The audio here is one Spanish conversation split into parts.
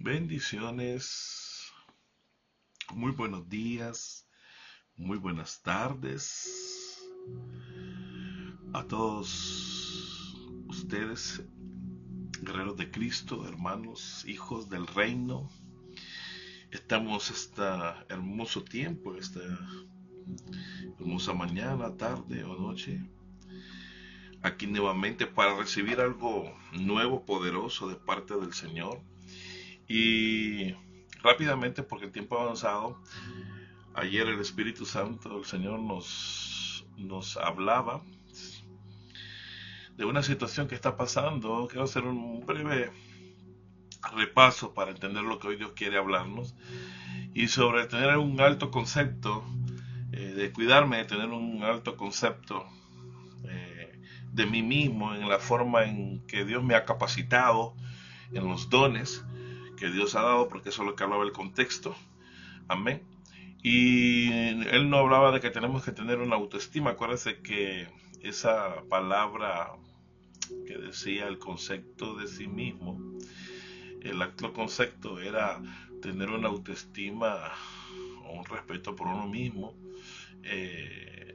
Bendiciones, muy buenos días, muy buenas tardes a todos ustedes, guerreros de Cristo, hermanos, hijos del reino. Estamos este hermoso tiempo, esta hermosa mañana, tarde o noche, aquí nuevamente para recibir algo nuevo, poderoso de parte del Señor. Y rápidamente, porque el tiempo ha avanzado, ayer el Espíritu Santo, el Señor nos hablaba de una situación que está pasando. Quiero hacer un breve repaso para entender lo que hoy Dios quiere hablarnos y sobre tener un alto concepto, de cuidarme, de tener un alto concepto de mí mismo, en la forma en que Dios me ha capacitado, en los dones que Dios ha dado, porque eso es lo que hablaba el contexto. Amén. Y él no hablaba de que tenemos que tener una autoestima. Acuérdense que esa palabra que decía el concepto de sí mismo, el actual concepto era tener una autoestima o un respeto por uno mismo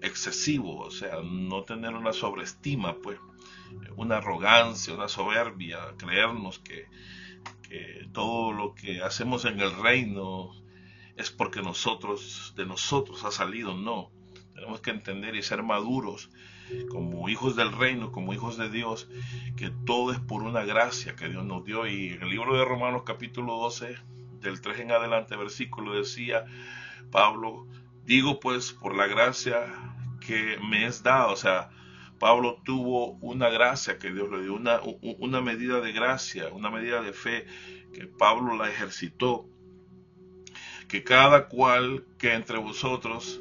excesivo, o sea, no tener una sobreestima, pues, una arrogancia, una soberbia, creernos que todo lo que hacemos en el reino es porque de nosotros ha salido. No, tenemos que entender y ser maduros como hijos del reino, como hijos de Dios, que todo es por una gracia que Dios nos dio. Y en el libro de Romanos capítulo 12, del 3 en adelante, versículo, decía Pablo: digo pues por la gracia que me es dada. O sea, Pablo tuvo una gracia que Dios le dio, una medida de gracia, una medida de fe que Pablo la ejercitó, que cada cual que entre vosotros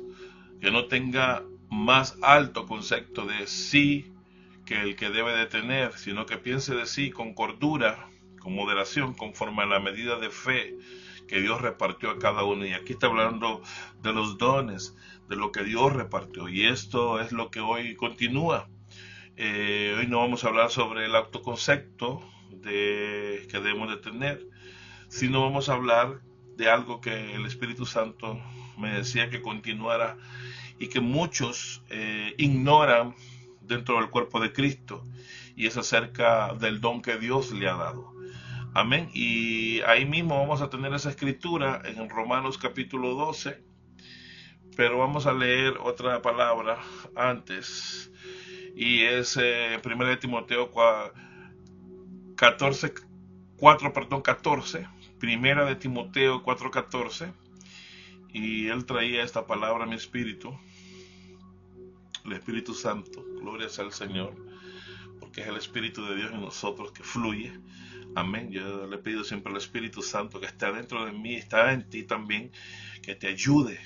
que no tenga más alto concepto de sí que el que debe de tener, sino que piense de sí con cordura, con moderación, conforme a la medida de fe que Dios repartió a cada uno. Y aquí está hablando de los dones, de lo que Dios repartió. Y esto es lo que hoy continúa. Hoy no vamos a hablar sobre el autoconcepto que debemos de tener, sino vamos a hablar de algo que el Espíritu Santo me decía que continuara y que muchos ignoran dentro del cuerpo de Cristo, y es acerca del don que Dios le ha dado. Amén. Y ahí mismo vamos a tener esa escritura en Romanos capítulo 12, pero vamos a leer otra palabra antes, y es 1 de Timoteo 14, 14, primera de Timoteo 4:14, y él traía esta palabra a mi espíritu, el Espíritu Santo. Gloria sea al Señor, porque es el Espíritu de Dios en nosotros que fluye. Amén. Yo le pido siempre al Espíritu Santo que esté dentro de mí, está en ti también, que te ayude,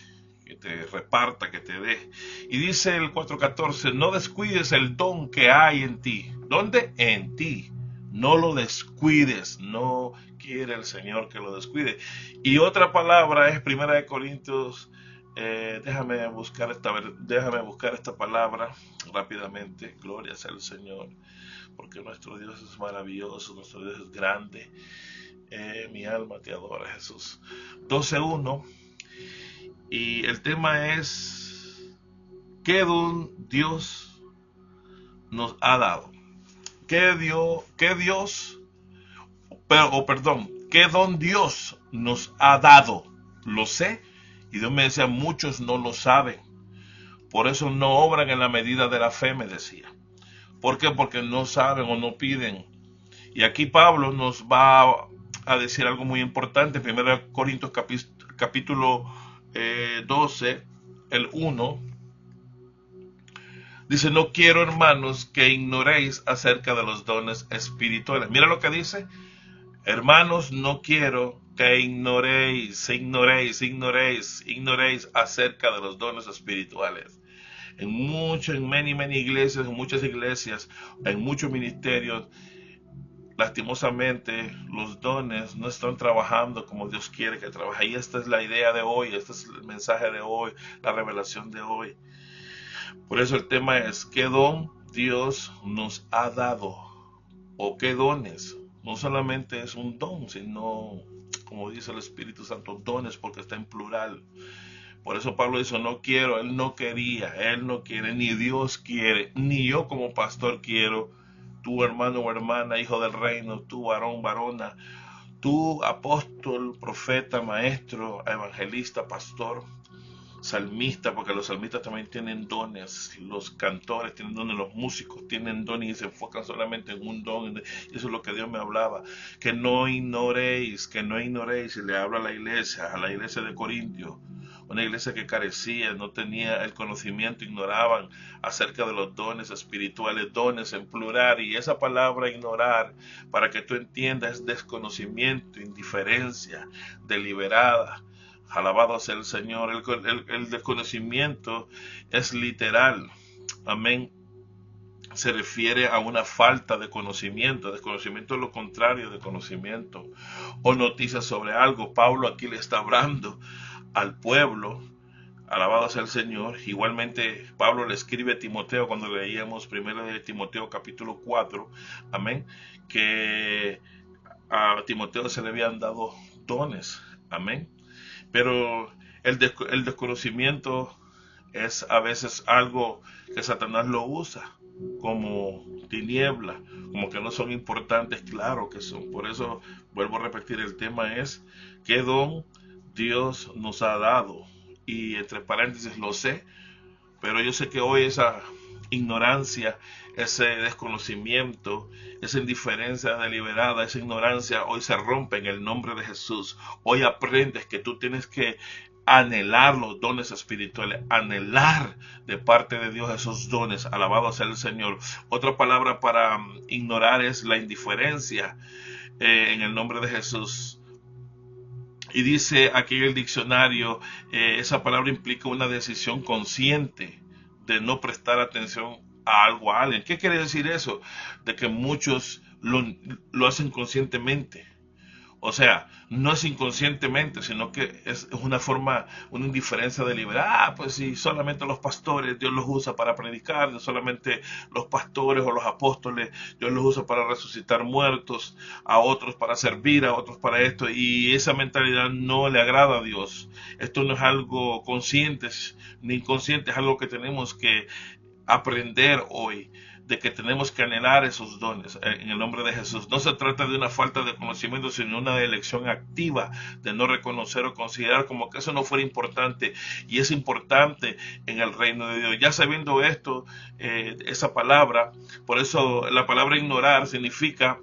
que te reparta, que te dé. Y dice el 4:14: no descuides el don que hay en ti. ¿Dónde? En ti. No lo descuides. No quiere el Señor que lo descuide. Y otra palabra es 1 Corintios. Déjame buscar esta palabra rápidamente. Gloria sea al Señor, porque nuestro Dios es maravilloso, nuestro Dios es grande. Mi alma te adora, Jesús. 12:1. Y el tema es: ¿qué don Dios nos ha dado? ¿Qué Dios, qué don Dios nos ha dado? Lo sé. Y Dios me decía: muchos no lo saben. Por eso no obran en la medida de la fe, me decía. ¿Por qué? Porque no saben o no piden. Y aquí Pablo nos va a decir algo muy importante. 1 Corintios capítulo 12, el 1. Dice: no quiero, hermanos, que ignoréis acerca de los dones espirituales. Mira lo que dice: hermanos, no quiero que ignoréis acerca de los dones espirituales. En many iglesias, en muchas iglesias, en muchos ministerios, lastimosamente los dones no están trabajando como Dios quiere que trabaje. Y esta es la idea de hoy, este es el mensaje de hoy, la revelación de hoy. Por eso el tema es: ¿qué don Dios nos ha dado? ¿O qué dones? No solamente es un don, sino, como dice el Espíritu Santo, dones, porque está en plural. Por eso Pablo dice, no quiero, él no quería, él no quiere, ni Dios quiere, ni yo como pastor quiero, tú hermano o hermana, hijo del reino, tú varón, varona, tú apóstol, profeta, maestro, evangelista, pastor, salmista, porque los salmistas también tienen dones, los cantores tienen dones, los músicos tienen dones y se enfocan solamente en un don. Y eso es lo que Dios me hablaba, que no ignoréis, y le habla a la iglesia de Corintios, una iglesia que carecía, no tenía el conocimiento, ignoraban acerca de los dones espirituales, dones en plural, y esa palabra ignorar, para que tú entiendas, es desconocimiento, indiferencia, deliberada. Alabado sea el Señor. El desconocimiento es literal. Amén. Se refiere a una falta de conocimiento. Desconocimiento es lo contrario de conocimiento. O noticias sobre algo. Pablo aquí le está hablando al pueblo. Alabado sea el Señor. Igualmente Pablo le escribe a Timoteo cuando leíamos primero de Timoteo capítulo 4. Amén. Que a Timoteo se le habían dado dones. Amén. Pero el desconocimiento es a veces algo que Satanás lo usa como tiniebla, como que no son importantes, claro que son. Por eso vuelvo a repetir, el tema es qué don Dios nos ha dado. Y entre paréntesis lo sé, pero yo sé que hoy esa ignorancia, ese desconocimiento, esa indiferencia deliberada, esa ignorancia, hoy se rompe en el nombre de Jesús. Hoy aprendes que tú tienes que anhelar los dones espirituales, anhelar de parte de Dios esos dones. Alabado sea el Señor. Otra palabra para ignorar es la indiferencia, en el nombre de Jesús. Y dice aquí en el diccionario, esa palabra implica una decisión consciente de no prestar atención a algo, a alguien. ¿Qué quiere decir eso? De que muchos lo hacen conscientemente. O sea, no es inconscientemente, sino que es una forma, una indiferencia deliberada. Ah, pues si solamente los pastores Dios los usa para predicar, solamente los pastores o los apóstoles Dios los usa para resucitar muertos, a otros para servir, a otros para esto. Y esa mentalidad no le agrada a Dios. Esto no es algo consciente ni inconsciente, es algo que tenemos que aprender hoy, de que tenemos que anhelar esos dones en el nombre de Jesús. No se trata de una falta de conocimiento, sino una elección activa de no reconocer o considerar como que eso no fuera importante, y es importante en el reino de Dios. Ya sabiendo esto, esa palabra, por eso la palabra ignorar significa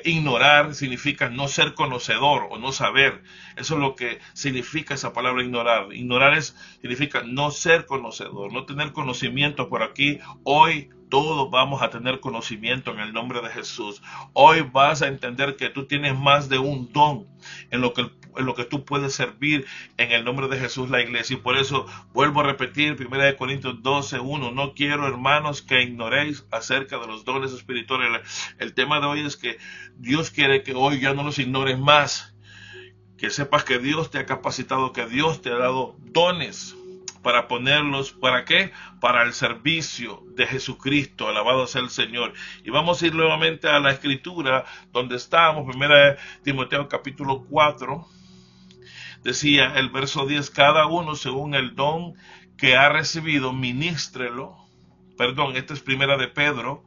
ignorar significa no ser conocedor o no saber. Eso es lo que significa esa palabra ignorar. Ignorar significa no ser conocedor, no tener conocimiento. Por aquí hoy todos vamos a tener conocimiento en el nombre de Jesús. Hoy vas a entender que tú tienes más de un don en lo que tú puedes servir en el nombre de Jesús la iglesia. Y por eso vuelvo a repetir 1 Corintios 12:1. No quiero, hermanos, que ignoréis acerca de los dones espirituales. El tema de hoy es que Dios quiere que hoy ya no los ignores más. Que sepas que Dios te ha capacitado, que Dios te ha dado dones para ponerlos, ¿para qué? Para el servicio de Jesucristo. Alabado sea el Señor. Y vamos a ir nuevamente a la escritura donde estábamos, 1 Timoteo capítulo 4. Decía el verso 10, cada uno según el don que ha recibido, ministrelo. Perdón, esta es Primera de Pedro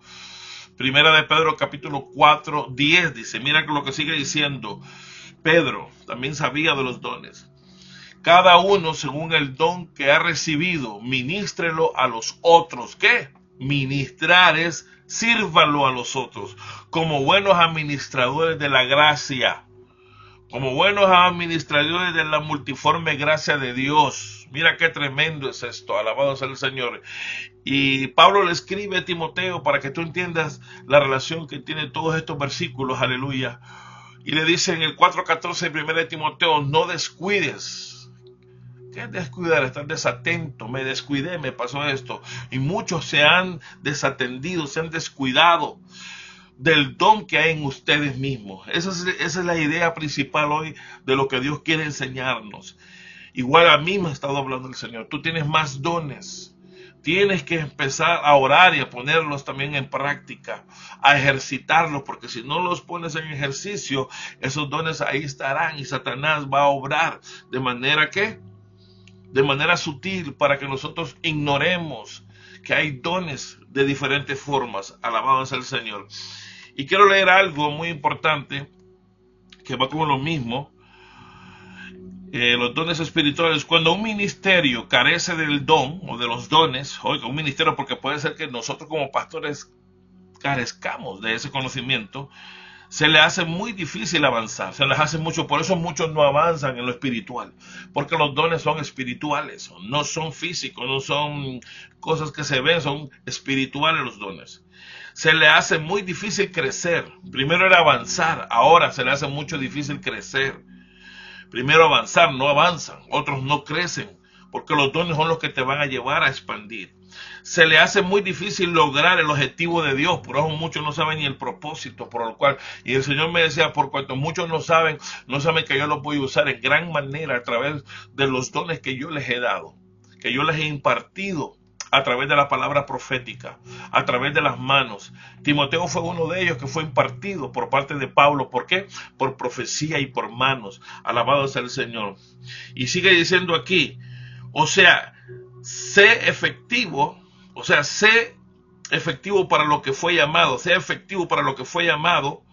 capítulo 4, 10, dice, mira lo que sigue diciendo. Pedro también sabía de los dones. Cada uno según el don que ha recibido, ministrelo a los otros. ¿Qué? Ministrar es sírvalo a los otros, como buenos administradores de la gracia, como buenos administradores de la multiforme gracia de Dios. Mira qué tremendo es esto, alabado sea el Señor. Y Pablo le escribe a Timoteo para que tú entiendas la relación que tiene todos estos versículos, aleluya. Y le dice en el 4:14 de 1 de Timoteo, no descuides. ¿Qué es descuidar? Estar desatento. Me descuidé, me pasó esto. Y muchos se han desatendido, se han descuidado del don que hay en ustedes mismos. Esa es la idea principal hoy de lo que Dios quiere enseñarnos. Igual a mí me ha estado hablando el Señor. Tú tienes más dones. Tienes que empezar a orar y a ponerlos también en práctica, a ejercitarlos, porque si no los pones en ejercicio, esos dones ahí estarán y Satanás va a obrar de manera sutil para que nosotros ignoremos que hay dones de diferentes formas. Alabado sea el Señor. Y quiero leer algo muy importante que va con lo mismo. Los dones espirituales. Cuando un ministerio carece del don o de los dones, oiga, un ministerio, porque puede ser que nosotros como pastores carezcamos de ese conocimiento, se le hace muy difícil avanzar, se les hace mucho, por eso muchos no avanzan en lo espiritual, porque los dones son espirituales, no son físicos, no son cosas que se ven, son espirituales los dones. Se le hace muy difícil crecer. Primero era avanzar, ahora se le hace mucho difícil crecer. Primero avanzar, no avanzan, otros no crecen, porque los dones son los que te van a llevar a expandir. Se le hace muy difícil lograr el objetivo de Dios, por eso muchos no saben ni el propósito por el cual, y el Señor me decía, por cuanto muchos no saben que yo los voy a usar en gran manera a través de los dones que yo les he dado, que yo les he impartido a través de la palabra profética, a través de las manos. Timoteo fue uno de ellos que fue impartido por parte de Pablo. ¿Por qué? Por profecía y por manos. Alabado sea el Señor. Y sigue diciendo aquí, o sea, sé efectivo para lo que fue llamado, sé efectivo para lo que fue llamado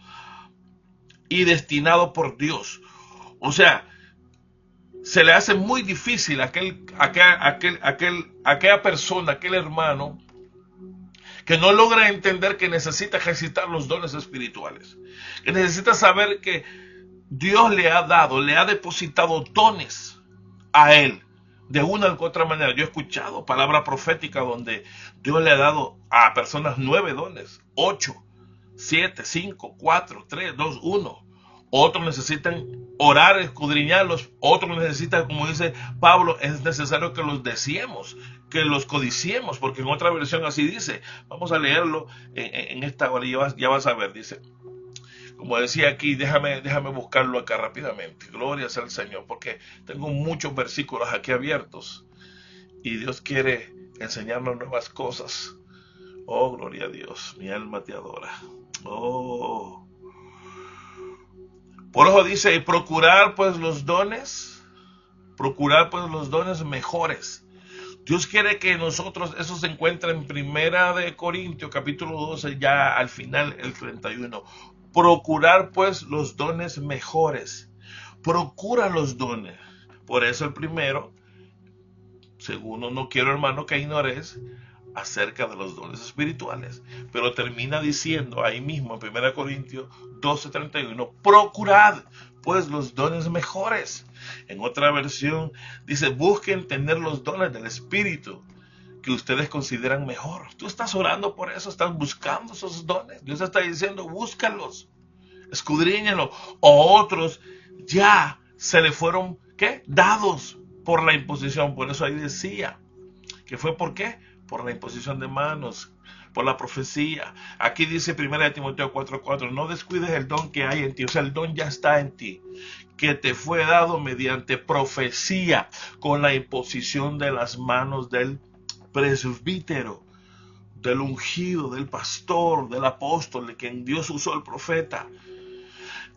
y destinado por Dios. O sea, se le hace muy difícil a aquella persona, aquel hermano, que no logra entender que necesita ejercitar los dones espirituales, que necesita saber que Dios le ha depositado dones a él, de una u otra manera. Yo he escuchado palabra profética donde Dios le ha dado a personas 9 dones, 8, 7, 5, 4, 3, 2, 1. Otros necesitan orar, escudriñarlos. Otros necesitan, como dice Pablo, es necesario que los deseemos, que los codiciemos, porque en otra versión así dice. Vamos a leerlo en esta hora y ya vas a ver, dice. Como decía aquí, déjame buscarlo acá rápidamente. Gloria sea al Señor, porque tengo muchos versículos aquí abiertos y Dios quiere enseñarnos nuevas cosas. Oh, gloria a Dios, mi alma te adora. Oh. Por eso dice, y procurar pues los dones mejores. Dios quiere que nosotros, eso se encuentra en Primera de Corintios, capítulo 12, ya al final, el 31. Procurar pues los dones mejores. Procura los dones. Por eso el primero, segundo, no quiero, hermano, que ignores acerca de los dones espirituales, pero termina diciendo ahí mismo en 1 Corintios 12:31, procurad pues los dones mejores. En otra versión dice, busquen tener los dones del Espíritu que ustedes consideran mejor. Tú estás orando por eso, estás buscando esos dones. Dios está diciendo, búscalos, escudriñenlos. O otros ya se le fueron, ¿qué? Dados por la imposición. Por eso ahí decía que fue, ¿por qué? Por la imposición de manos, por la profecía. Aquí dice 1 Timoteo 4:4, no descuides el don que hay en ti, o sea, el don ya está en ti, que te fue dado mediante profecía, con la imposición de las manos del presbítero, del ungido, del pastor, del apóstol, de quien Dios usó el profeta.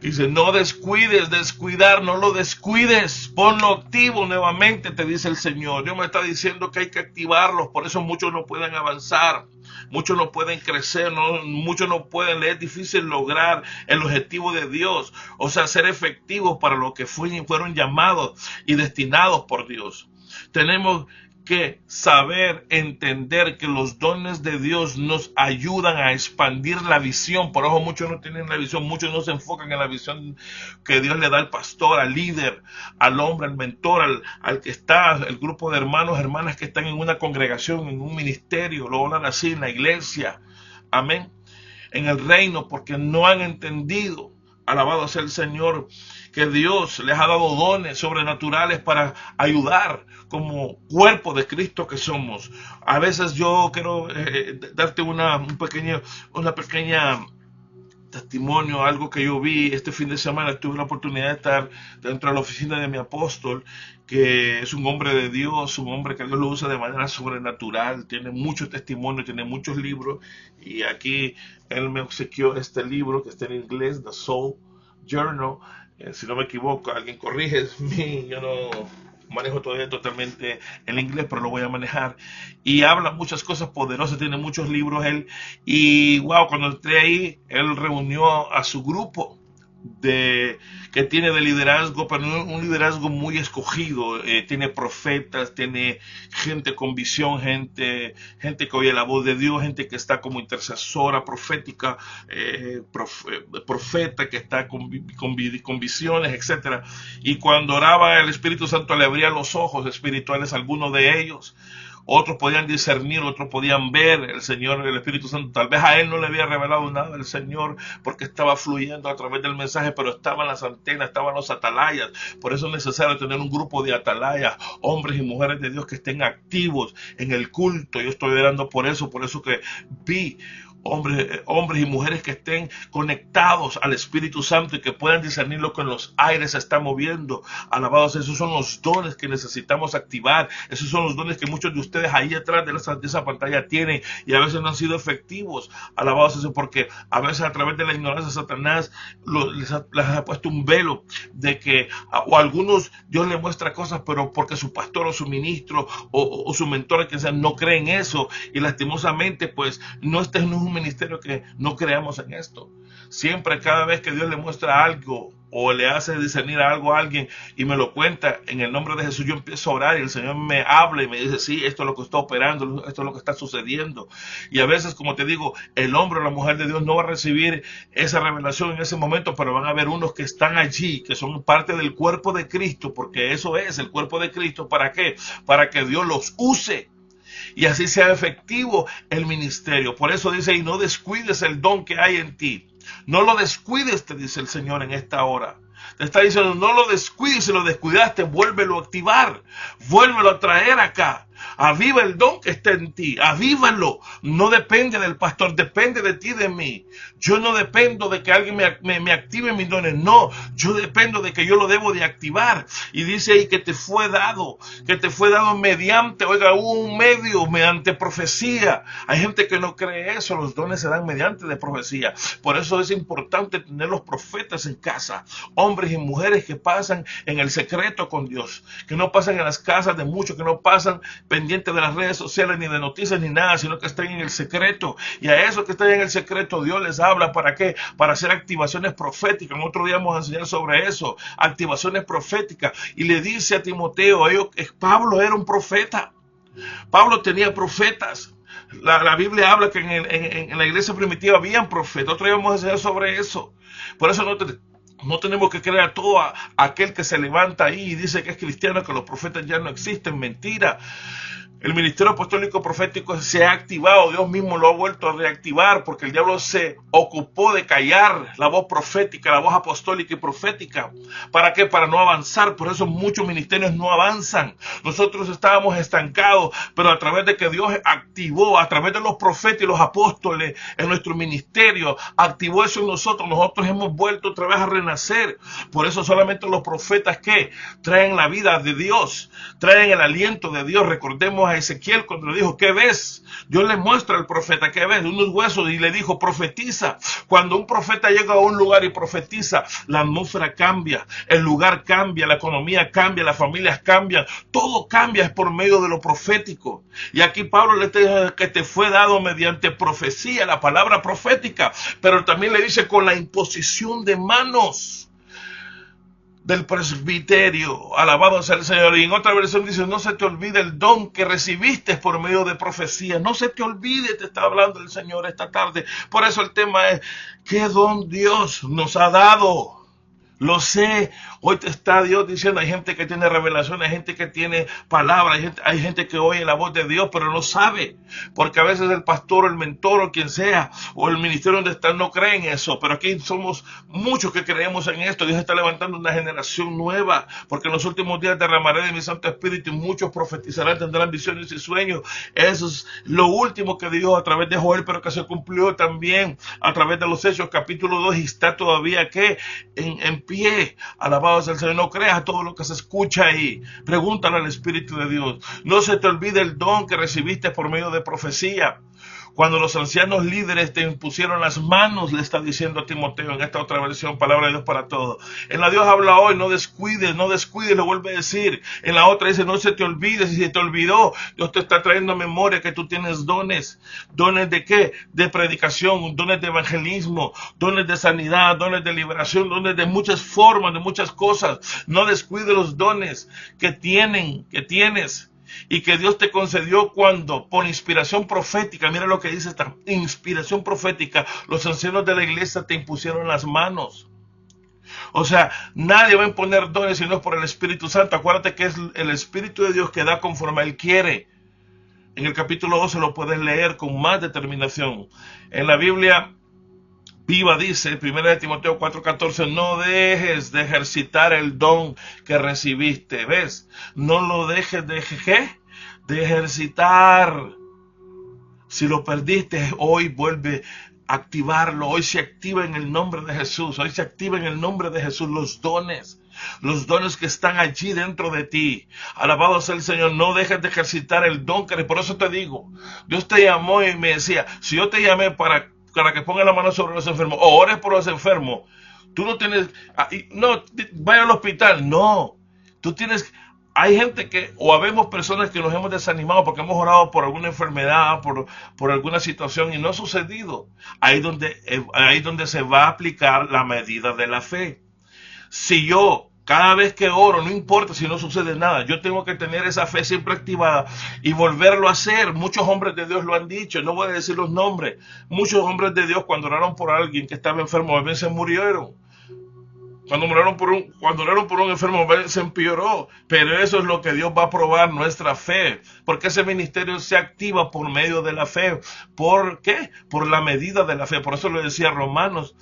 Dice, no descuides, descuidar, no lo descuides, ponlo activo nuevamente, te dice el Señor. Dios me está diciendo que hay que activarlos, por eso muchos no pueden avanzar, muchos no pueden crecer, muchos no pueden, les es difícil lograr el objetivo de Dios, o sea, ser efectivos para lo que fueron llamados y destinados por Dios. Tenemos que saber, entender que los dones de Dios nos ayudan a expandir la visión. Por eso muchos no tienen la visión, muchos no se enfocan en la visión que Dios le da al pastor, al líder, al hombre, al mentor, al que está, el grupo de hermanos, hermanas que están en una congregación, en un ministerio, lo hablan así, en la iglesia, amén, en el reino, porque no han entendido, alabado sea el Señor, que Dios les ha dado dones sobrenaturales para ayudar como cuerpo de Cristo que somos. A veces yo quiero darte una pequeña testimonio, algo que yo vi este fin de semana. Tuve la oportunidad de estar dentro de la oficina de mi apóstol, que es un hombre de Dios, un hombre que Dios lo usa de manera sobrenatural, tiene mucho testimonio, tiene muchos libros, y aquí él me obsequió este libro que está en inglés, The Soul Journal. Si no me equivoco, alguien corrige, es mí, yo no manejo todavía totalmente el inglés, pero lo voy a manejar. Y habla muchas cosas poderosas, tiene muchos libros él. Y wow, cuando entré ahí, él reunió a su grupo que tiene de liderazgo, pero un liderazgo muy escogido. Tiene profetas, tiene gente con visión, gente que oye la voz de Dios, gente que está como intercesora profética, profeta que está con visiones, etcétera. Y cuando oraba, el Espíritu Santo le abría los ojos espirituales a algunos de ellos. Otros podían discernir, otros podían ver. El Señor, el Espíritu Santo, tal vez a él no le había revelado nada del Señor porque estaba fluyendo a través del mensaje, pero estaban las antenas, estaban los atalayas. Por eso es necesario tener un grupo de atalayas, hombres y mujeres de Dios que estén activos en el culto. Yo estoy orando por eso que vi hombres y mujeres que estén conectados al Espíritu Santo y que puedan discernir lo que en los aires se está moviendo. Alabados, esos son los dones que necesitamos activar. Esos son los dones que muchos de ustedes ahí atrás de esa pantalla tienen y a veces no han sido efectivos. Alabados, eso porque a veces a través de la ignorancia Satanás les ha puesto un velo de que o a algunos Dios les muestra cosas, pero porque su pastor o su ministro o su mentor que sea, no creen eso, y lastimosamente pues no está en un ministerio que no creamos en esto. Siempre, cada vez que Dios le muestra algo o le hace discernir algo a alguien y me lo cuenta, en el nombre de Jesús yo empiezo a orar y el Señor me habla y me dice, sí, esto es lo que está operando, esto es lo que está sucediendo. Y a veces, como te digo, el hombre o la mujer de Dios no va a recibir esa revelación en ese momento, pero van a haber unos que están allí, que son parte del cuerpo de Cristo, porque eso es el cuerpo de Cristo. ¿Para qué? Para que Dios los use y así sea efectivo el ministerio. Por eso dice, y no descuides el don que hay en ti. No lo descuides, te dice el Señor en esta hora. Te está diciendo, no lo descuides. Si lo descuidaste, vuélvelo a activar, vuélvelo a traer acá. Aviva el don que está en ti, avívalo. No depende del pastor, depende de ti, de mí. Yo no dependo de que alguien me active mis dones, no, yo dependo de que yo lo debo de activar. Y dice ahí que te fue dado mediante, oiga, un medio, mediante profecía. Hay gente que no cree eso, los dones se dan mediante de profecía. Por eso es importante tener los profetas en casa, hombres y mujeres que pasan en el secreto con Dios, que no pasan en las casas de muchos, que no pasan pendientes de las redes sociales, ni de noticias, ni nada, sino que están en el secreto. Y a esos que están en el secreto, Dios les habla. ¿Para qué? Para hacer activaciones proféticas. En otro día vamos a enseñar sobre eso, activaciones proféticas. Y le dice a Timoteo, Pablo era un profeta. Pablo tenía profetas. La Biblia habla que en la iglesia primitiva habían profetas. Otro día vamos a enseñar sobre eso. Por eso no tenemos que creer a todo aquel que se levanta ahí y dice que es cristiano, que los profetas ya no existen. Mentira. El ministerio apostólico profético se ha activado, Dios mismo lo ha vuelto a reactivar, porque el diablo se ocupó de callar la voz profética, la voz apostólica y profética. ¿Para qué? Para no avanzar. Por eso muchos ministerios no avanzan. Nosotros estábamos estancados, pero a través de que Dios activó, a través de los profetas y los apóstoles en nuestro ministerio, activó eso en nosotros. Nosotros hemos vuelto otra vez a renacer. Por eso solamente los profetas que traen la vida de Dios, traen el aliento de Dios. Recordemos a Ezequiel cuando le dijo, ¿qué ves? Dios le muestra al profeta, ¿qué ves? Unos huesos, y le dijo, profetiza. Cuando un profeta llega a un lugar y profetiza, la atmósfera cambia, el lugar cambia, la economía cambia, las familias cambian, todo cambia, es por medio de lo profético. Y aquí Pablo le dice que te fue dado mediante profecía, la palabra profética, pero también le dice con la imposición de manos del presbiterio. Alabado sea el Señor. Y en otra versión dice, no se te olvide el don que recibiste por medio de profecía. No se te olvide, te está hablando el Señor esta tarde. Por eso el tema es, ¿qué don Dios nos ha dado? Lo sé, hoy te está Dios diciendo, hay gente que tiene revelación, hay gente que tiene palabra, hay gente que oye la voz de Dios, pero no sabe, porque a veces el pastor, el mentor o quien sea, o el ministerio donde están no creen eso, pero aquí somos muchos que creemos en esto. Dios está levantando una generación nueva, porque en los últimos días derramaré de mi Santo Espíritu y muchos profetizarán, tendrán visiones y sueños. Eso es lo último que dijo a través de Joel, pero que se cumplió también a través de los Hechos, capítulo 2, y está todavía que en pie. Alabado sea el Señor. No creas todo lo que se escucha ahí. Pregúntale al Espíritu de Dios. No se te olvide el don que recibiste por medio de profecía. Cuando los ancianos líderes te impusieron las manos, le está diciendo a Timoteo en esta otra versión, palabra de Dios para todos. En la Dios habla hoy, no descuides, lo vuelve a decir. En la otra dice, no se te olvide, si se te olvidó, Dios te está trayendo a memoria que tú tienes dones. ¿Dones de qué? De predicación, dones de evangelismo, dones de sanidad, dones de liberación, dones de muchas formas, de muchas cosas. No descuides los dones que tienes. Y que Dios te concedió cuando, por inspiración profética, mira lo que dice esta inspiración profética, los ancianos de la iglesia te impusieron las manos. O sea, nadie va a imponer dones sino por el Espíritu Santo. Acuérdate que es el Espíritu de Dios que da conforme Él quiere. En el capítulo 12 lo puedes leer con más determinación. En la Biblia Viva dice, 1 Timoteo 4:14, no dejes de ejercitar el don que recibiste. ¿Ves? No lo dejes de ejercitar. Si lo perdiste, hoy vuelve a activarlo. Hoy se activa en el nombre de Jesús. Hoy se activa en el nombre de Jesús los dones. Los dones que están allí dentro de ti. Alabado sea el Señor. No dejes de ejercitar el don que... Por eso te digo, Dios te llamó y me decía, si yo te llamé para que ponga la mano sobre los enfermos o ores por los enfermos, tú no tienes, no, vaya al hospital, no, tú tienes, hay gente que, o habemos personas que nos hemos desanimado porque hemos orado por alguna enfermedad, por alguna situación y no ha sucedido. Ahí donde se va a aplicar la medida de la fe. Si yo cada vez que oro, no importa si no sucede nada, yo tengo que tener esa fe siempre activada y volverlo a hacer. Muchos hombres de Dios lo han dicho, no voy a decir los nombres. Muchos hombres de Dios cuando oraron por alguien que estaba enfermo, a veces murieron. Cuando oraron por un enfermo, a veces se empeoró. Pero eso es lo que Dios va a probar, nuestra fe. Porque ese ministerio se activa por medio de la fe. ¿Por qué? Por la medida de la fe. Por eso lo decía Romanos,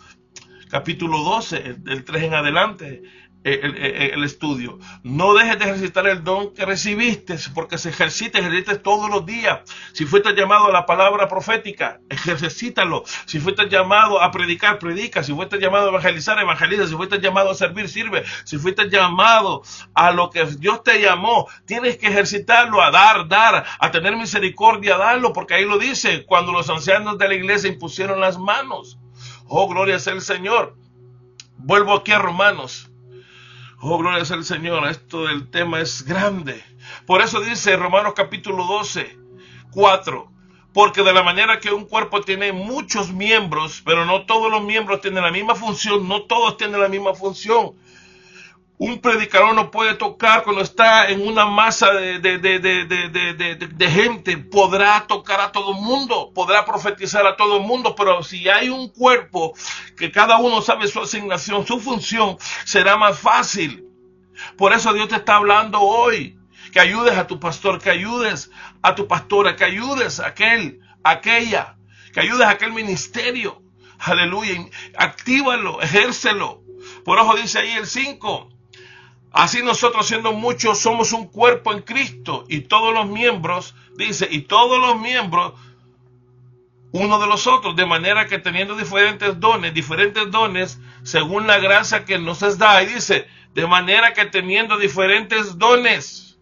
capítulo 12, del 3 en adelante. El estudio. No dejes de ejercitar el don que recibiste, porque se ejercites todos los días. Si fuiste llamado a la palabra profética, ejercítalo. Si fuiste llamado a predicar, predica. Si fuiste llamado a evangelizar, evangeliza. Si fuiste llamado a servir, sirve. Si fuiste llamado a lo que Dios te llamó, tienes que ejercitarlo, a dar, a tener misericordia, a darlo, porque ahí lo dice, cuando los ancianos de la iglesia impusieron las manos. Oh, gloria sea el Señor. Vuelvo aquí a Romanos. Oh, gloria sea el Señor, esto del tema es grande. Por eso dice Romanos capítulo 12, 4. Porque de la manera que un cuerpo tiene muchos miembros, pero no todos los miembros tienen la misma función, no todos tienen la misma función. Un predicador no puede tocar cuando está en una masa de gente. Podrá tocar a todo el mundo, podrá profetizar a todo el mundo, pero si hay un cuerpo que cada uno sabe su asignación, su función, será más fácil. Por eso Dios te está hablando hoy, que ayudes a tu pastor, que ayudes a tu pastora, que ayudes a aquella, que ayudes a aquel ministerio. Aleluya, actívalo, ejércelo. Por eso dice ahí el 5. Así nosotros, siendo muchos, somos un cuerpo en Cristo, y todos los miembros, dice, y todos los miembros uno de los otros, de manera que teniendo diferentes dones, según la gracia que nos es dada, y dice, de manera que teniendo diferentes dones,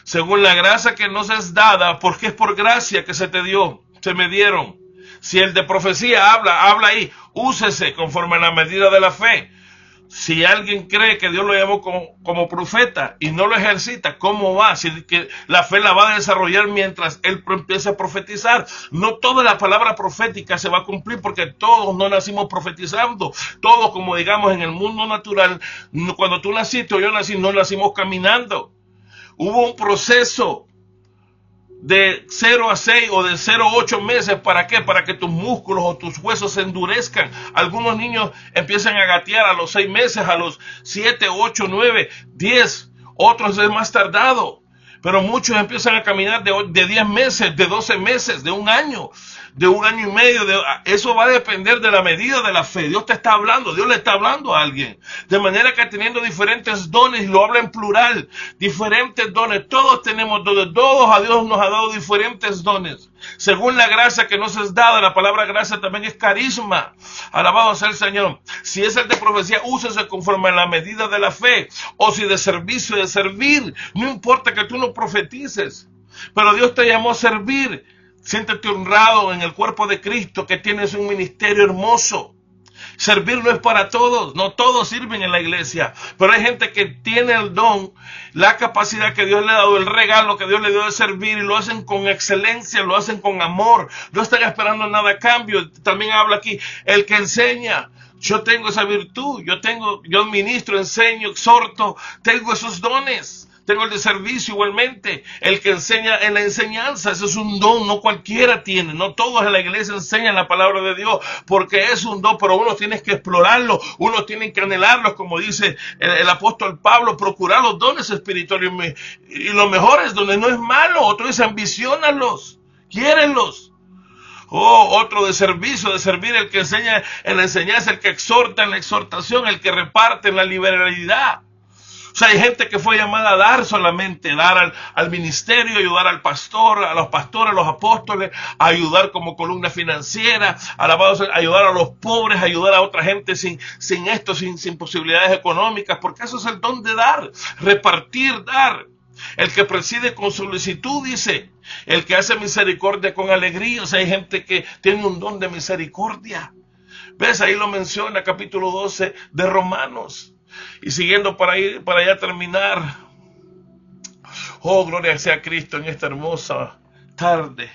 según la gracia que nos es dada, porque es por gracia que se me dieron. Si el de profecía habla ahí, úsese conforme a la medida de la fe. Si alguien cree que Dios lo llamó como profeta y no lo ejercita, ¿cómo va? Si que la fe la va a desarrollar mientras él empiece a profetizar. No toda la palabra profética se va a cumplir, porque todos no nacimos profetizando. Todos, como digamos, en el mundo natural, cuando tú naciste o yo nací, no nacimos caminando. Hubo un proceso de 0 a 6 o de 0 a 8 meses. ¿Para qué? Para que tus músculos o tus huesos se endurezcan. Algunos niños empiezan a gatear a los 6 meses, a los 7, 8, 9, 10. Otros es más tardado. Pero muchos empiezan a caminar de 10 meses, de 12 meses, de un año y medio. Eso va a depender de la medida de la fe. Dios te está hablando, Dios le está hablando a alguien. De manera que teniendo diferentes dones, y lo habla en plural, diferentes dones, todos tenemos dones, todos a Dios nos ha dado diferentes dones. Según la gracia que nos es dada, la palabra gracia también es carisma. Alabado sea el Señor. Si es el de profecía, úsese conforme a la medida de la fe. O si de servicio, de servir. No importa que tú no profetices, pero Dios te llamó a servir. Siéntete honrado en el cuerpo de Cristo, que tienes un ministerio hermoso. Servir no es para todos, no todos sirven en la iglesia, pero hay gente que tiene el don, la capacidad que Dios le ha dado, el regalo que Dios le dio de servir, y lo hacen con excelencia, lo hacen con amor, no están esperando nada a cambio. También habla aquí, el que enseña. Yo tengo esa virtud, yo ministro, enseño, exhorto, tengo esos dones. Tengo el de servicio igualmente, el que enseña en la enseñanza. Eso es un don, no cualquiera tiene, no todos en la iglesia enseñan la palabra de Dios, porque es un don, pero uno tiene que explorarlo, uno tiene que anhelarlo, como dice el apóstol Pablo, procurar los dones espirituales, y los mejores dones no es malo. Otro dice ambiciónalos, quiérenlos. Otro de servicio, de servir, el que enseña en la enseñanza, el que exhorta en la exhortación, el que reparte en la liberalidad. O sea, hay gente que fue llamada a dar solamente, dar al ministerio, ayudar al pastor, a los pastores, a los apóstoles, a ayudar como columna financiera, ayudar a los pobres, ayudar a otra gente sin posibilidades económicas, porque eso es el don de dar, repartir, dar. El que preside con solicitud, dice, el que hace misericordia con alegría. O sea, hay gente que tiene un don de misericordia. ¿Ves? Ahí lo menciona, capítulo 12 de Romanos. Y siguiendo para allá terminar. Oh, gloria sea a Cristo en esta hermosa tarde,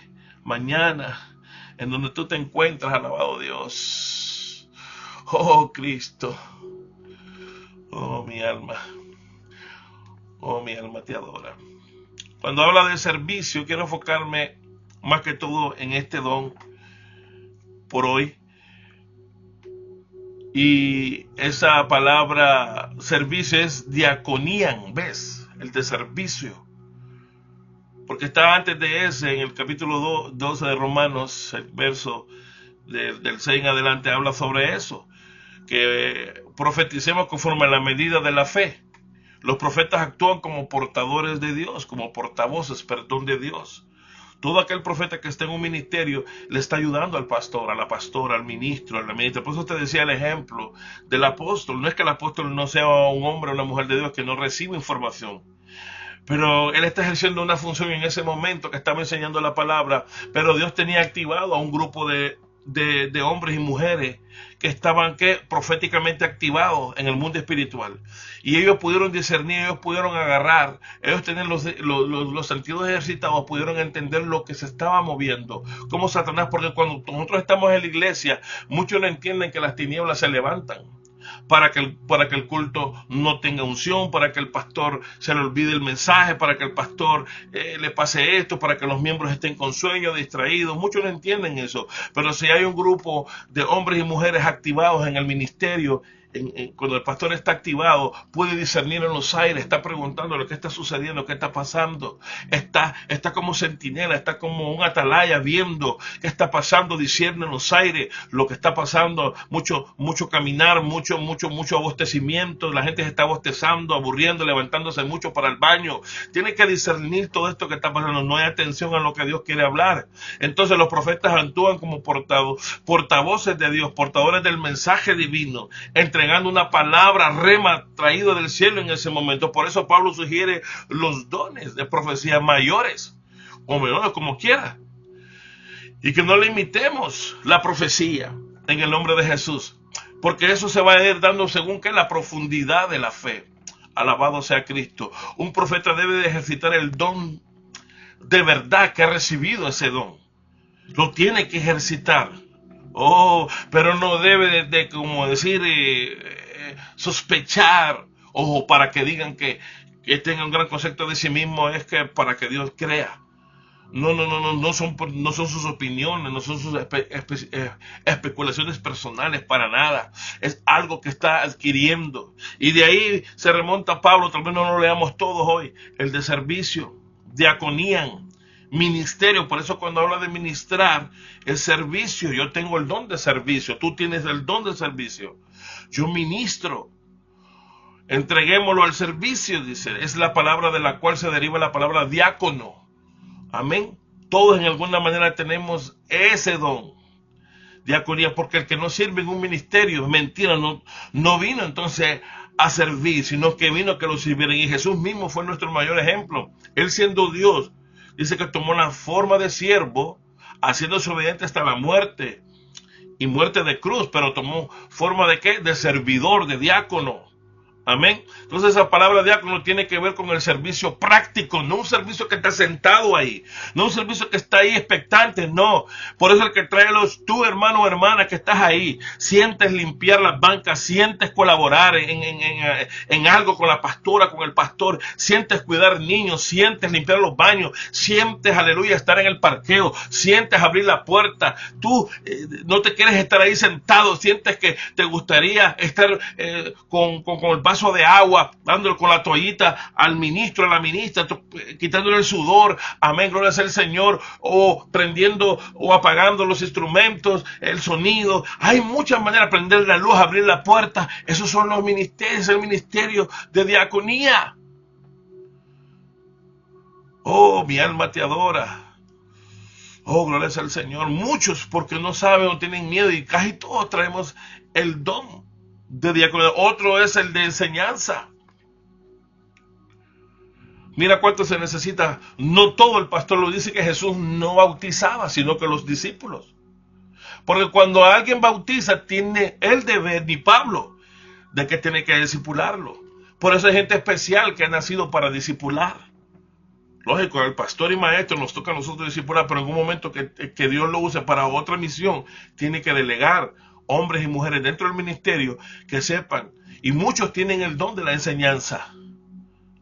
mañana, en donde tú te encuentras, alabado Dios. Oh, Cristo. Oh, mi alma te adora. Cuando habla de servicio, quiero enfocarme más que todo en este don por hoy. Y esa palabra servicio es diaconían, ¿ves? El de servicio. Porque está antes de ese, en el capítulo 12 de Romanos, el verso del 6 en adelante, habla sobre eso. Que profeticemos conforme a la medida de la fe. Los profetas actúan como portadores de Dios, como portavoces, de Dios. Todo aquel profeta que esté en un ministerio le está ayudando al pastor, a la pastora, al ministro, a la ministra. Por eso te decía el ejemplo del apóstol. No es que el apóstol no sea un hombre o una mujer de Dios que no reciba información, pero él está ejerciendo una función en ese momento que estaba enseñando la palabra. Pero Dios tenía activado a un grupo de hombres y mujeres que estaban proféticamente activados en el mundo espiritual, y ellos pudieron discernir, ellos pudieron agarrar, ellos tenían los sentidos ejercitados, pudieron entender lo que se estaba moviendo, como Satanás, porque cuando nosotros estamos en la iglesia, muchos no entienden que las tinieblas se levantan para que el culto no tenga unción, para que el pastor se le olvide el mensaje, para que el pastor le pase esto, para que los miembros estén con sueño, distraídos. Muchos no entienden eso, pero si hay un grupo de hombres y mujeres activados en el ministerio, cuando el pastor está activado, puede discernir en los aires, está preguntando lo que está sucediendo, qué está pasando, está como centinela, está como un atalaya viendo qué está pasando, discierne en los aires lo que está pasando, mucho caminar, mucho abostecimiento, la gente se está abostezando, aburriendo, levantándose mucho para el baño. Tiene que discernir todo esto que está pasando, no hay atención a lo que Dios quiere hablar. Entonces los profetas actúan como portavoces de Dios, portadores del mensaje divino, entregando una palabra rema traído del cielo en ese momento. Por eso Pablo sugiere los dones de profecía mayores o menores, como quiera, y que no limitemos la profecía en el nombre de Jesús, porque eso se va a ir dando según que la profundidad de la fe. Alabado sea Cristo. Un profeta debe de ejercitar el don de verdad que ha recibido ese don. Lo tiene que ejercitar. Pero no debe de como decir, sospechar, para que digan que tenga un gran concepto de sí mismo, es que para que Dios crea. No son sus opiniones, no son sus especulaciones personales para nada. Es algo que está adquiriendo. Y de ahí se remonta Pablo, tal vez no lo leamos todos hoy, el de servicio, diaconían, ministerio. Por eso cuando habla de ministrar, es servicio. Yo tengo el don de servicio, tú tienes el don de servicio. Yo ministro. Entreguémoslo al servicio, dice. Es la palabra de la cual se deriva la palabra diácono. Amén. Todos en alguna manera tenemos ese don. Diaconía, porque el que no sirve en un ministerio, es mentira, no vino entonces a servir, sino que vino a que lo sirvieran. Y Jesús mismo fue nuestro mayor ejemplo. Él siendo Dios, dice que tomó la forma de siervo, haciéndose obediente hasta la muerte, y muerte de cruz, pero tomó forma de ¿qué? De servidor, de diácono. Amén. Entonces esa palabra diácono tiene que ver con el servicio práctico, no un servicio que está sentado ahí, no un servicio que está ahí expectante, no. Por eso el que trae tú, hermano o hermana, que estás ahí, sientes limpiar las bancas, sientes colaborar en algo con la pastora, con el pastor, sientes cuidar niños, sientes limpiar los baños, sientes, aleluya, estar en el parqueo, sientes abrir la puerta. Tú no te quieres estar ahí sentado, sientes que te gustaría estar con el vaso de agua, dándole con la toallita al ministro, a la ministra, quitándole el sudor, amén, gloria sea el Señor, o prendiendo o apagando los instrumentos, el sonido. Hay muchas maneras, prender la luz, abrir la puerta. Esos son los ministerios, el ministerio de diaconía. Oh, mi alma te adora. Oh, gloria sea el Señor. Muchos porque no saben o tienen miedo, y casi todos traemos el don de diaconía. Otro es el de enseñanza. Mira cuánto se necesita. No todo el pastor lo dice, que Jesús no bautizaba, sino que los discípulos. Porque cuando alguien bautiza, tiene el deber, ni Pablo, de que tiene que discipularlo. Por eso hay gente especial que ha nacido para discipular. Lógico, el pastor y maestro nos toca a nosotros discipular, pero en un momento que Dios lo use para otra misión, tiene que delegar hombres y mujeres dentro del ministerio que sepan. Y muchos tienen el don de la enseñanza.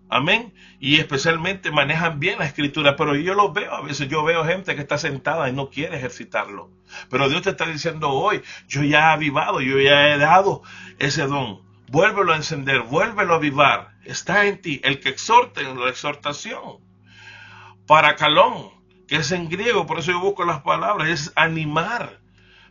Amén. Y especialmente manejan bien la escritura. Pero yo los veo, a veces yo veo gente que está sentada y no quiere ejercitarlo. Pero Dios te está diciendo hoy, yo ya he avivado, yo ya he dado ese don. Vuélvelo a encender, vuélvelo a avivar. Está en ti. El que exhorta en la exhortación. Paracalón, que es en griego, por eso yo busco las palabras, es animar.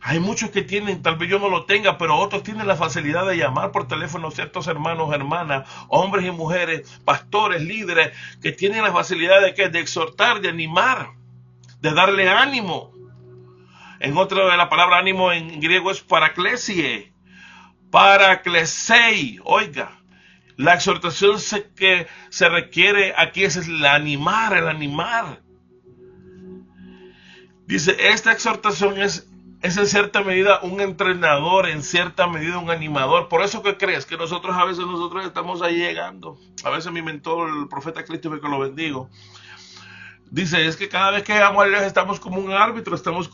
Hay muchos que tienen, tal vez yo no lo tenga, pero otros tienen la facilidad de llamar por teléfono a ciertos hermanos, hermanas, hombres y mujeres, pastores, líderes, que tienen la facilidad de exhortar, de animar, de darle ánimo. En otra de la palabra ánimo en griego es paraklesie, paraklesei, oiga. La exhortación que se requiere aquí es el animar. Dice, esta exhortación es en cierta medida un entrenador, en cierta medida un animador. Por eso que crees que nosotros estamos ahí llegando. A veces mi mentor, el profeta Cristo, que lo bendigo, dice, es que cada vez que llegamos a Dios estamos como un árbitro, estamos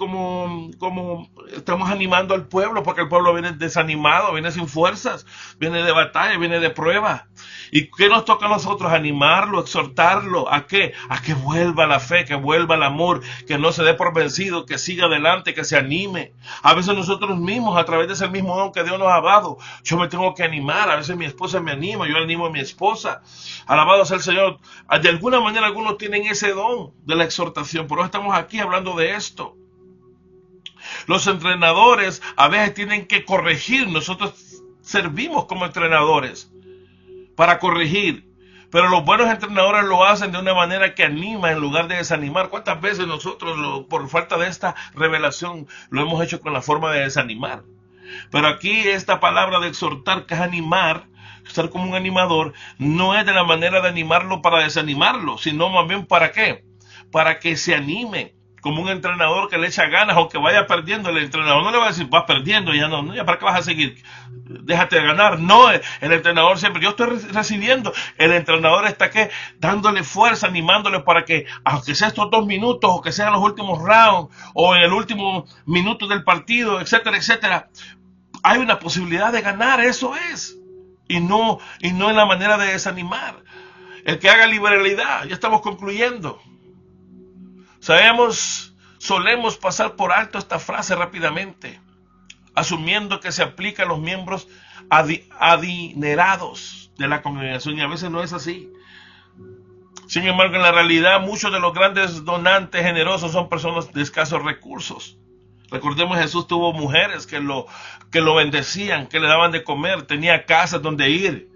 estamos animando al pueblo, porque el pueblo viene desanimado, viene sin fuerzas, viene de batalla, viene de prueba. ¿Y qué nos toca a nosotros? Animarlo, exhortarlo. ¿A qué? A que vuelva la fe, que vuelva el amor, que no se dé por vencido, que siga adelante, que se anime. A veces nosotros mismos, a través de ese mismo don que Dios nos ha dado, yo me tengo que animar. A veces mi esposa me anima, yo animo a mi esposa. Alabado sea el Señor. De alguna manera algunos tienen ese don de la exhortación. Por eso estamos aquí hablando de esto. Los entrenadores a veces tienen que corregir. Nosotros servimos como entrenadores para corregir. Pero los buenos entrenadores lo hacen de una manera que anima en lugar de desanimar. ¿Cuántas veces nosotros, por falta de esta revelación, lo hemos hecho con la forma de desanimar? Pero aquí esta palabra de exhortar, que es animar, estar como un animador, no es de la manera de animarlo para desanimarlo, sino más bien ¿para qué? Para que se anime, como un entrenador que le echa ganas, aunque vaya perdiendo. El entrenador no le va a decir, vas perdiendo, ya ¿para qué vas a seguir? Déjate de ganar. No, el entrenador siempre, yo estoy recibiendo. El entrenador está aquí dándole fuerza, animándole para que, aunque sea estos 2 minutos, o que sean los últimos rounds, o en el último minuto del partido, etcétera, etcétera, hay una posibilidad de ganar, eso es. Y no en la manera de desanimar. El que haga liberalidad, ya estamos concluyendo. Solemos pasar por alto esta frase rápidamente, asumiendo que se aplica a los miembros adinerados de la congregación, y a veces no es así. Sin embargo, en la realidad, muchos de los grandes donantes generosos son personas de escasos recursos. Recordemos, Jesús tuvo mujeres que lo bendecían, que le daban de comer, tenía casas donde ir.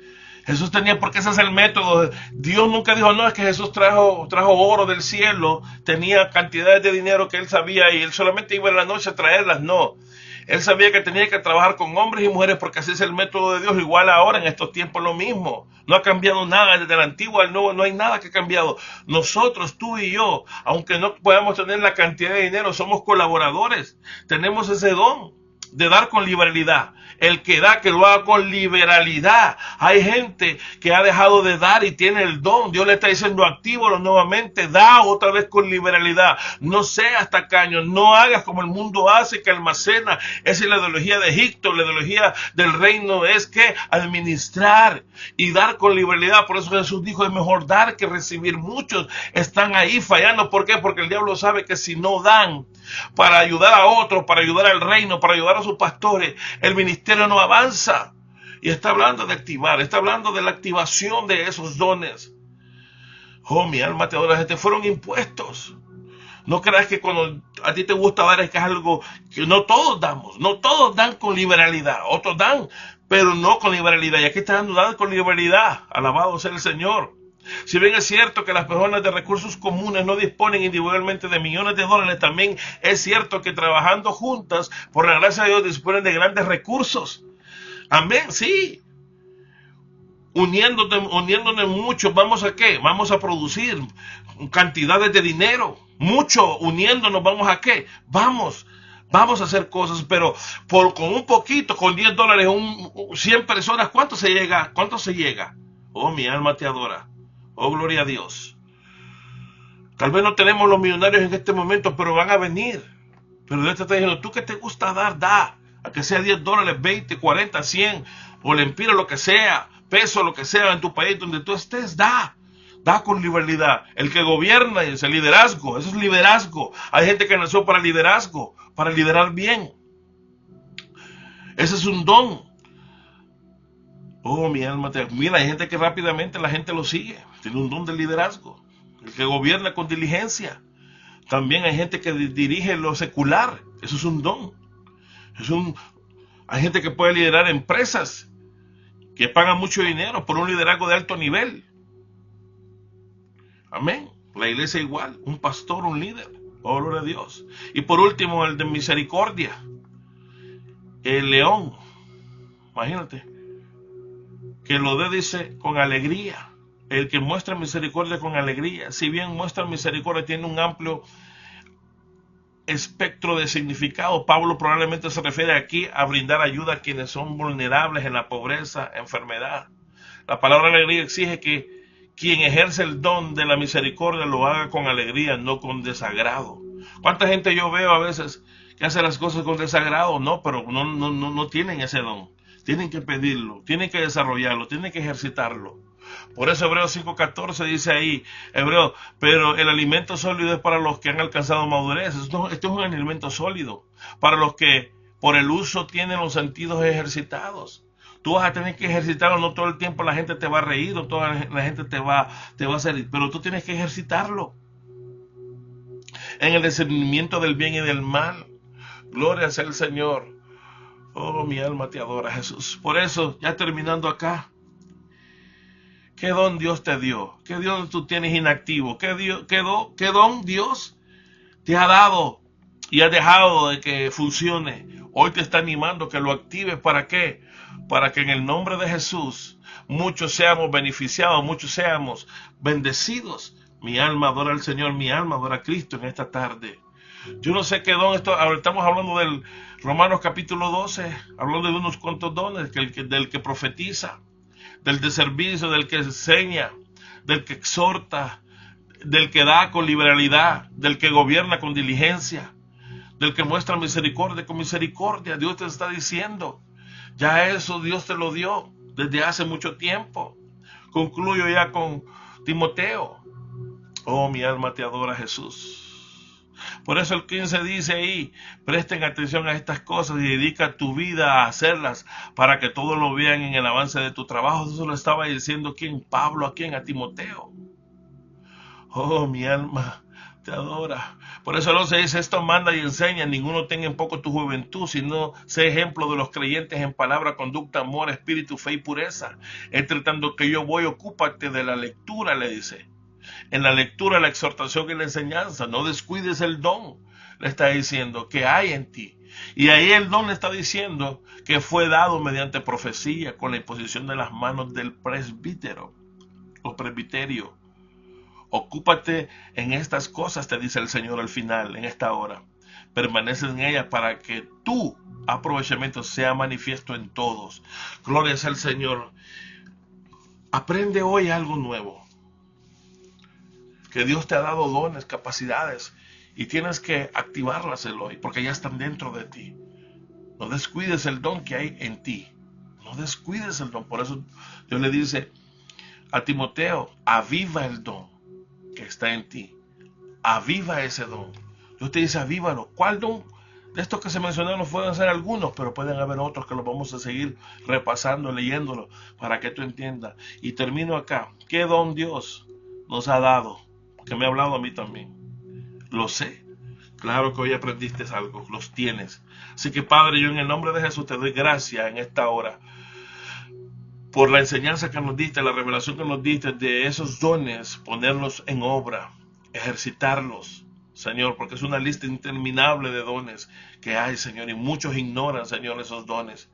Jesús tenía, porque ese es el método. Dios nunca dijo, no, es que Jesús trajo oro del cielo, tenía cantidades de dinero que él sabía y él solamente iba en la noche a traerlas. No, él sabía que tenía que trabajar con hombres y mujeres porque así es el método de Dios. Igual ahora en estos tiempos lo mismo. No ha cambiado nada, desde el antiguo al nuevo no hay nada que ha cambiado. Nosotros, tú y yo, aunque no podamos tener la cantidad de dinero, somos colaboradores. Tenemos ese don de dar con liberalidad. El que da, que lo haga con liberalidad. Hay gente que ha dejado de dar y tiene el don. Dios le está diciendo, actívalo nuevamente, da otra vez con liberalidad. No seas tacaño, no hagas como el mundo hace, que almacena. Esa es la ideología de Egipto. La ideología del reino es que administrar y dar con liberalidad. Por eso Jesús dijo, es mejor dar que recibir. Muchos están ahí fallando. ¿Por qué? Porque el diablo sabe que si no dan para ayudar a otros, para ayudar al reino, para ayudar a sus pastores, el ministerio no avanza. Y está hablando de activar, está hablando de la activación de esos dones. Oh, mi alma te adora, gente, fueron impuestos. No creas que cuando a ti te gusta dar es que es algo que no todos damos, no todos dan con liberalidad, otros dan, pero no con liberalidad. Y aquí están dando con liberalidad, alabado sea el Señor. Si bien es cierto que las personas de recursos comunes no disponen individualmente de millones de dólares, también es cierto que trabajando juntas, por la gracia de Dios, disponen de grandes recursos. Amén, sí. Uniéndonos mucho, ¿vamos a qué? Vamos a producir cantidades de dinero. Mucho, uniéndonos, ¿vamos a qué? Vamos a hacer cosas, pero con un poquito, con $10, 100 personas, ¿cuánto se llega? Oh, mi alma te adora. Oh, gloria a Dios. Tal vez no tenemos los millonarios en este momento, pero van a venir. Pero Dios te está diciendo, tú que te gusta dar, da. A que sea $10, 20, 40, 100, o lempira, lo que sea, peso, lo que sea en tu país donde tú estés, da. Da con liberalidad. El que gobierna es el liderazgo. Eso es liderazgo. Hay gente que nació para liderazgo, para liderar bien. Ese es un don. Oh, mi alma te... Mira, hay gente que rápidamente la gente lo sigue. Tiene un don de liderazgo. El que gobierna con diligencia. También hay gente que dirige lo secular. Eso es un don. Hay gente que puede liderar empresas que pagan mucho dinero por un liderazgo de alto nivel. Amén. La iglesia igual. Un pastor, un líder. Oh, gloria a Dios. Y por último, el de misericordia. El león. Imagínate. Que lo dé, dice, con alegría. El que muestra misericordia con alegría. Si bien muestra misericordia, tiene un amplio espectro de significado. Pablo probablemente se refiere aquí a brindar ayuda a quienes son vulnerables en la pobreza, enfermedad. La palabra alegría exige que quien ejerce el don de la misericordia lo haga con alegría, no con desagrado. ¿Cuánta gente yo veo a veces que hace las cosas con desagrado? No, pero no tienen ese don. Tienen que pedirlo, tienen que desarrollarlo, tienen que ejercitarlo. Por eso Hebreos 5:14 dice ahí, pero el alimento sólido es para los que han alcanzado madurez. Esto es un alimento sólido, para los que por el uso tienen los sentidos ejercitados. Tú vas a tener que ejercitarlo, no todo el tiempo la gente te va a reír, no toda la gente te va a hacer, pero tú tienes que ejercitarlo. En el discernimiento del bien y del mal. Gloria sea el Señor. Oh, mi alma te adora, Jesús. Por eso, ya terminando acá, ¿qué don Dios te dio? ¿Qué don tú tienes inactivo? ¿Qué don Dios te ha dado y ha dejado de que funcione? Hoy te está animando que lo actives. ¿Para qué? Para que en el nombre de Jesús muchos seamos beneficiados, muchos seamos bendecidos. Mi alma adora al Señor, mi alma adora a Cristo en esta tarde. Yo no sé qué don estamos hablando del Romanos capítulo 12, hablando de unos cuantos dones, del que profetiza, del de servicio, del que enseña, del que exhorta, del que da con liberalidad, del que gobierna con diligencia, del que muestra misericordia con misericordia. Dios te está diciendo, ya eso Dios te lo dio desde hace mucho tiempo. Concluyo ya con Timoteo. Oh, mi alma te adora, Jesús. Por eso el 15 dice ahí, presten atención a estas cosas y dedica tu vida a hacerlas para que todos lo vean en el avance de tu trabajo. Eso lo estaba diciendo ¿quién? Pablo, ¿a quién? A Timoteo. Oh, mi alma te adora. Por eso el 11 dice, esto manda y enseña, ninguno tenga en poco tu juventud, sino sé ejemplo de los creyentes en palabra, conducta, amor, espíritu, fe y pureza. Entre tanto que yo voy, ocúpate de la lectura, le dice. En la lectura, la exhortación y la enseñanza, no descuides el don, le está diciendo, que hay en ti. Y ahí el don le está diciendo que fue dado mediante profecía con la imposición de las manos del presbítero o presbiterio. Ocúpate en estas cosas, te dice el Señor al final, en esta hora. Permanece en ellas para que tu aprovechamiento sea manifiesto en todos. Gloria al Señor. Aprende hoy algo nuevo. Que Dios te ha dado dones, capacidades, y tienes que activarlas hoy, porque ya están dentro de ti. No descuides el don que hay en ti. No descuides el don. Por eso Dios le dice a Timoteo, aviva el don que está en ti. Aviva ese don. Dios te dice, avívalo. ¿Cuál don? De estos que se mencionaron pueden ser algunos, pero pueden haber otros que los vamos a seguir repasando, leyéndolo, para que tú entiendas. Y termino acá. ¿Qué don Dios nos ha dado? Que me ha hablado a mí también. Lo sé. Claro que hoy aprendiste algo. Los tienes. Así que Padre, yo en el nombre de Jesús te doy gracias en esta hora por la enseñanza que nos diste, la revelación que nos diste de esos dones, ponerlos en obra, ejercitarlos, Señor, porque es una lista interminable de dones que hay, Señor, y muchos ignoran, Señor, esos dones.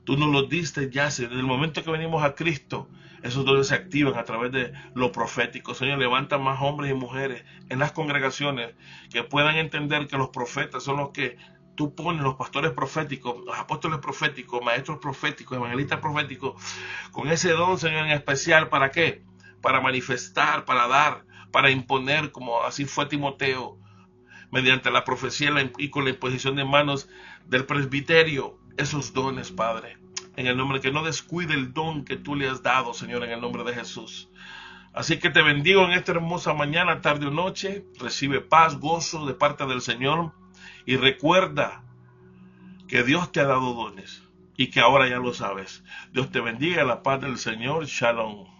Tú nos los diste ya, desde el momento que venimos a Cristo, esos dones se activan a través de lo profético. Señor, levanta más hombres y mujeres en las congregaciones que puedan entender que los profetas son los que tú pones, los pastores proféticos, los apóstoles proféticos, maestros proféticos, evangelistas proféticos, con ese don, Señor, en especial, ¿para qué? Para manifestar, para dar, para imponer, como así fue Timoteo, mediante la profecía y con la imposición de manos del presbiterio, esos dones, Padre, en el nombre, que no descuide el don que tú le has dado, Señor, en el nombre de Jesús. Así que te bendigo en esta hermosa mañana, tarde o noche. Recibe paz, gozo de parte del Señor. Y recuerda que Dios te ha dado dones y que ahora ya lo sabes. Dios te bendiga, la paz del Señor. Shalom.